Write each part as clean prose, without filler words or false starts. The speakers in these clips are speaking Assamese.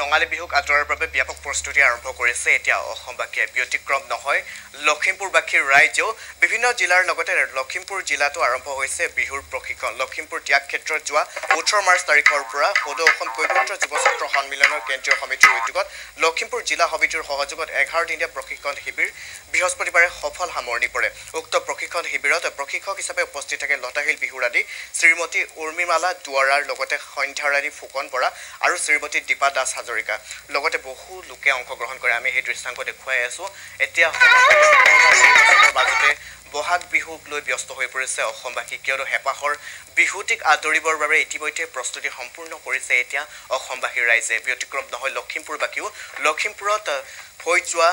ৰঙালী বিহুক আদৰাৰ বাবে ব্যাপক প্ৰস্তুতি আৰম্ভ কৰিছে এতিয়া অসমবাসীয়ে। ব্যতিক্ৰম নহয় লখিমপুৰবাসীৰ ৰাইজেও বিভিন্ন জিলাৰ লগতে লখিমপুৰ জিলাতো আৰম্ভ হৈছে বিহুৰ প্ৰশিক্ষণ। লখিমপুৰ ত্যাগ ক্ষেত্ৰত যোৱা 18 মাৰ্চ তাৰিখৰ পৰা সদৌ অসম কৈৱৰ্ত যুৱ ছাত্ৰ সন্মিলনৰ কেন্দ্ৰীয় সমিতিৰ উদ্যোগত লখিমপুৰ জিলা সমিতিৰ সহযোগত 11 দিনীয়া প্ৰশিক্ষণ শিবিৰ বৃহস্পতিবাৰে সফল সামৰণি পৰে। উক্ত প্ৰশিক্ষণ শিবিৰত প্ৰশিক্ষক হিচাপে উপস্থিত থাকে লতাশিল বিহুৰাণী শ্ৰীমতী উৰ্মিমালা দুৱাৰাৰ লগতে সন্ধ্যাৰাণী ফুকন বৰা আৰু শ্ৰীমতী দীপা দাস হাজৰিকা লগতে বহু লোকে অংশগ্ৰহণ কৰে। আমি সেই দৃশ্যাংক দেখুৱাই আছো। এতিয়া মাজতে বহাগ বিহুক লৈ ব্যস্ত হৈ পৰিছে অসমবাসী, কিয়নো হেঁপাহৰ বিহুটিক আদৰিবৰ বাবে ইতিমধ্যে প্ৰস্তুতি সম্পূৰ্ণ কৰিছে এতিয়া অসমবাসীৰ ৰাইজে। ব্যতিক্ৰম নহয় লখিমপুৰবাসীও লখিমপুৰত হৈ যোৱা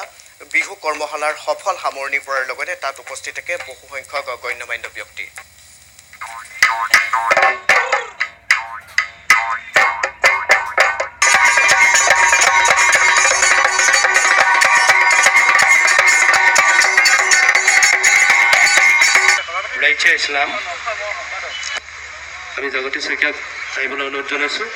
বিহু কৰ্মশালাৰ সফল সামৰণি পৰাৰ লগতে তাত উপস্থিত থাকে বহু সংখ্যক গণ্যমান্য ব্যক্তি। ৰাইজে ইছলাম আমি জগতী শইকীয়াক আহিবলৈ অনুৰোধ জনাইছোঁ।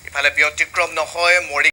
ইফালে ব্যতিক্ৰম নহয়